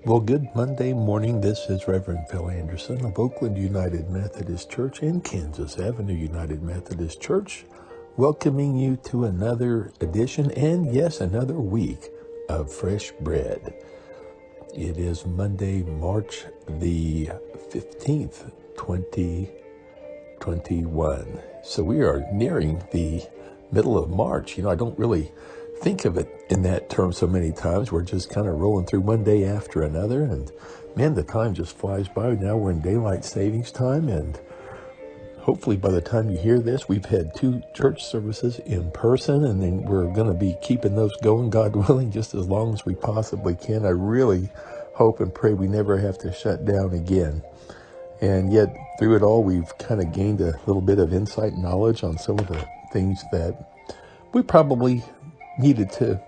Well, good Monday morning. This is Reverend Phil Anderson of Oakland United Methodist Church and Kansas Avenue United Methodist Church, welcoming you to another edition and, yes, another week of Fresh Bread. It is Monday, March the 15th, 2021. So we are nearing the middle of March. I don't really think of it in that term so many times. We're just kind of rolling through one day after another, and man, the time just flies by. Now we're in daylight savings time, and hopefully by the time you hear this, we've had 2 church services in person, and then we're going to be keeping those going, God willing, just as long as we possibly can. I really hope and pray we never have to shut down again. And yet, through it all, we've kind of gained a little bit of insight and knowledge on some of the things that we probably needed to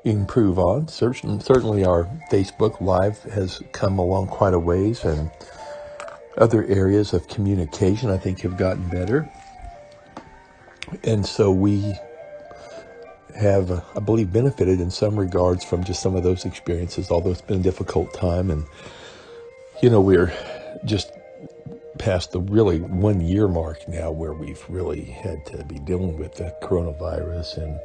improve on. Certainly our Facebook Live has come along quite a ways, and other areas of communication I think have gotten better. And so we have, I believe, benefited in some regards from just some of those experiences, although it's been a difficult time. And, we're just past the really 1 year mark now where we've really had to be dealing with the coronavirus, and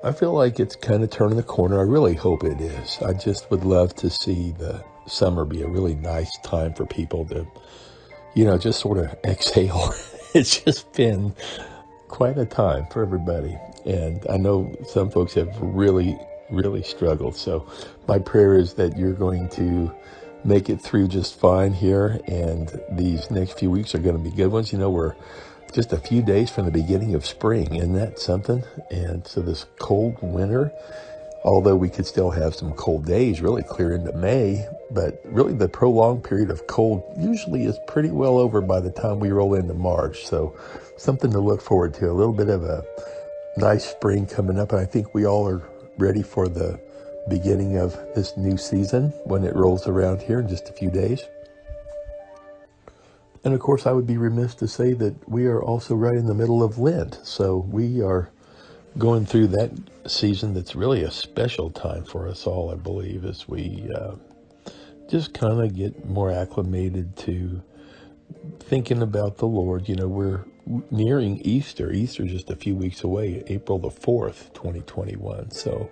I feel like it's kind of turning the corner. I really hope it is. I just would love to see the summer be a really nice time for people to, just sort of exhale. It's just been quite a time for everybody. And I know some folks have really, really struggled. So my prayer is that you're going to make it through just fine here. And these next few weeks are going to be good ones. We're just a few days from the beginning of spring. Isn't that something? And so this cold winter, although we could still have some cold days really clear into May, but really the prolonged period of cold usually is pretty well over by the time we roll into March. So something to look forward to, a little bit of a nice spring coming up. And I think we all are ready for the beginning of this new season when it rolls around here in just a few days. And of course, I would be remiss to say that we are also right in the middle of Lent. So we are going through that season that's really a special time for us all, I believe, as we just kind of get more acclimated to thinking about the Lord. We're nearing Easter. Easter's just a few weeks away, April the 4th, 2021. So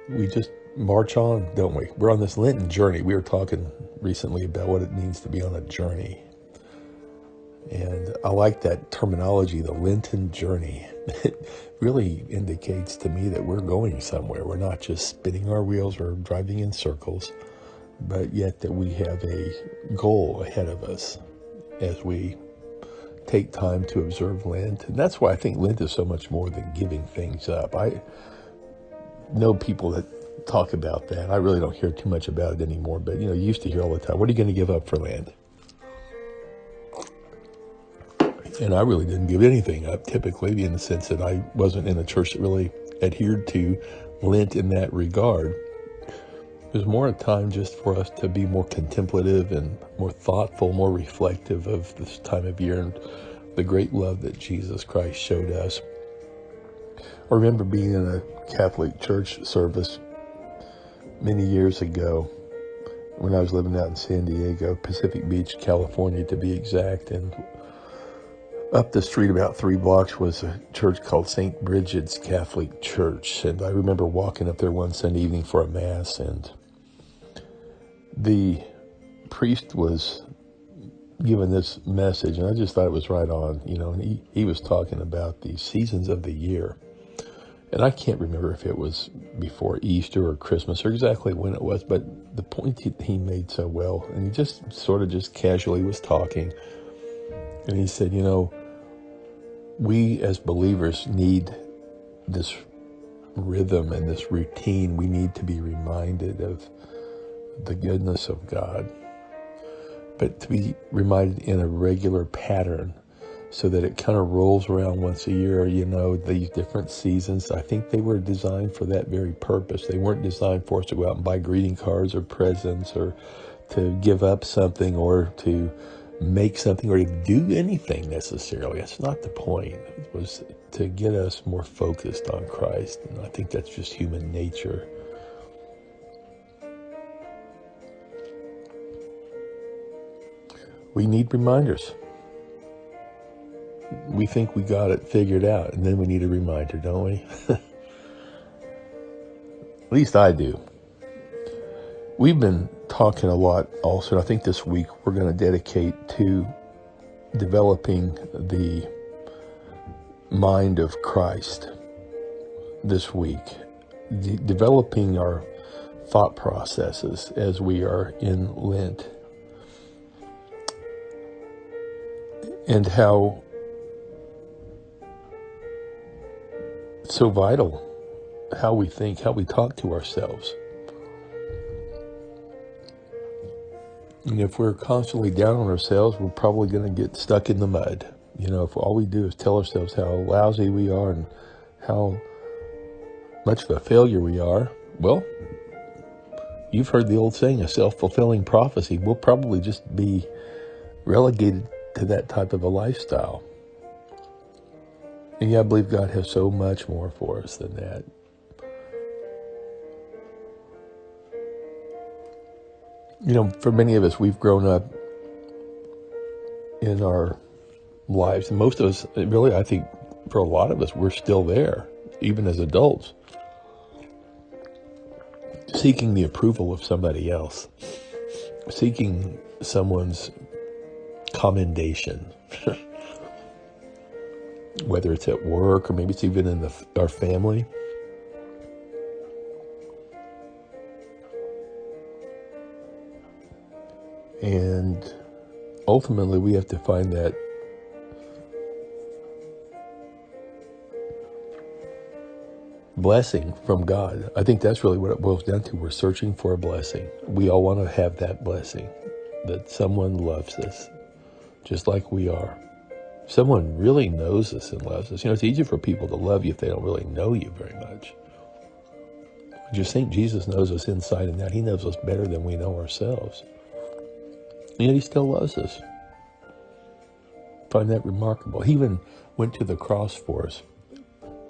we just march on, don't we? We're on this Lenten journey. We were talking recently about what it means to be on a journey. And I like that terminology, the Lenten journey. It really indicates to me that we're going somewhere. We're not just spinning our wheels or driving in circles, but yet that we have a goal ahead of us as we take time to observe Lent. And that's why I think Lent is so much more than giving things up. I know people that talk about that. I really don't hear too much about it anymore, but you used to hear all the time, what are you going to give up for Lent? And I really didn't give anything up, typically, in the sense that I wasn't in a church that really adhered to Lent in that regard. It was more a time just for us to be more contemplative and more thoughtful, more reflective of this time of year and the great love that Jesus Christ showed us. I remember being in a Catholic church service many years ago when I was living out in San Diego, Pacific Beach, California, to be exact. And up the street about 3 blocks was a church called St. Bridget's Catholic Church. And I remember walking up there one Sunday evening for a mass, and the priest was giving this message, and I just thought it was right on, and he was talking about the seasons of the year. And I can't remember if it was before Easter or Christmas or exactly when it was, but the point he made so well, and he just sort of just casually was talking, and he said, we as believers need this rhythm and this routine. We need to be reminded of the goodness of God, but to be reminded in a regular pattern, so that it kind of rolls around once a year. These different seasons, I think they were designed for that very purpose. They weren't designed for us to go out and buy greeting cards or presents or to give up something or to make something or to do anything necessarily. That's not the point. It was to get us more focused on Christ. And I think that's just human nature. we need reminders. We think we got it figured out, and then we need a reminder, don't we? At least I do. We've been talking a lot also, and I think this week we're going to dedicate to developing the mind of Christ this week, developing our thought processes as we are in Lent, and how so vital how we think, how we talk to ourselves. And if we're constantly down on ourselves, we're probably going to get stuck in the mud. If all we do is tell ourselves how lousy we are and how much of a failure we are, well, you've heard the old saying, a self-fulfilling prophecy. We'll probably just be relegated to that type of a lifestyle. And I believe God has so much more for us than that. For many of us, we've grown up in our lives, and most of us, really, I think for a lot of us, we're still there, even as adults, seeking the approval of somebody else, seeking someone's commendation, whether it's at work or maybe it's even in our family. And ultimately, we have to find that blessing from God. I think that's really what it boils down to. We're searching for a blessing. We all want to have that blessing, that someone loves us just like we are. Someone really knows us and loves us. It's easy for people to love you if they don't really know you very much. I just think Jesus knows us inside and out. He knows us better than we know ourselves. And yet he still loves us. I find that remarkable. He even went to the cross for us,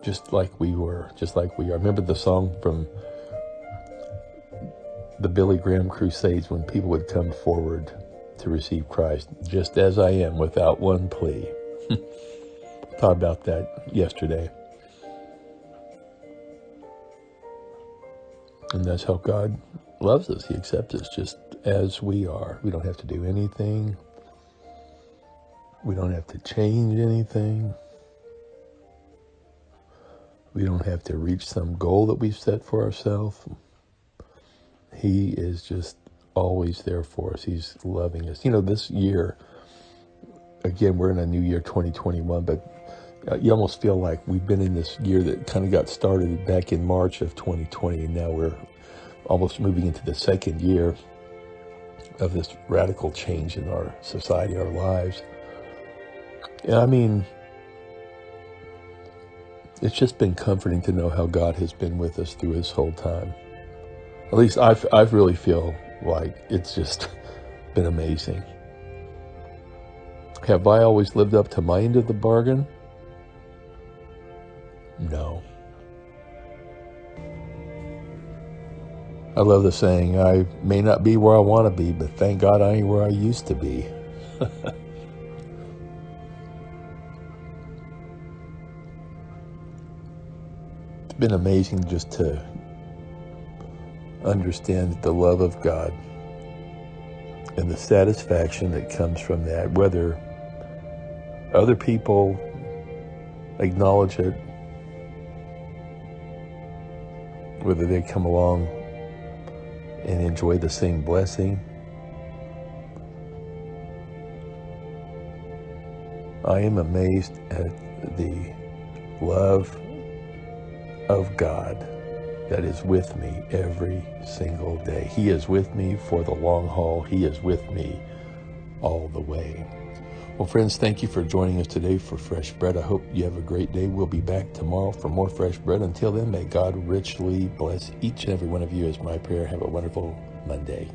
just like we were, just like we are. Remember the song from the Billy Graham Crusades when people would come forward to receive Christ, just as I am, without one plea. Thought about that yesterday. And that's how God loves us. He accepts us just as we are. We don't have to do anything. We don't have to change anything. We don't have to reach some goal that we've set for ourselves. He is just always there for us. He's loving us. This year, again, we're in a new year, 2021, but you almost feel like we've been in this year that kind of got started back in March of 2020, and now we're almost moving into the second year of this radical change in our society, our lives. It's just been comforting to know how God has been with us through this whole time. At least I really feel like it's just been amazing. Have I always lived up to my end of the bargain? No. I love the saying, I may not be where I want to be, but thank God I ain't where I used to be. It's been amazing just to understand the love of God and the satisfaction that comes from that, whether other people acknowledge it, whether they come along and enjoy the same blessing. I am amazed at the love of God that is with me every single day. He is with me for the long haul. He is with me all the way. Well, friends, thank you for joining us today for Fresh Bread. I hope you have a great day. We'll be back tomorrow for more Fresh Bread. Until then, may God richly bless each and every one of you is my prayer. Have a wonderful Monday.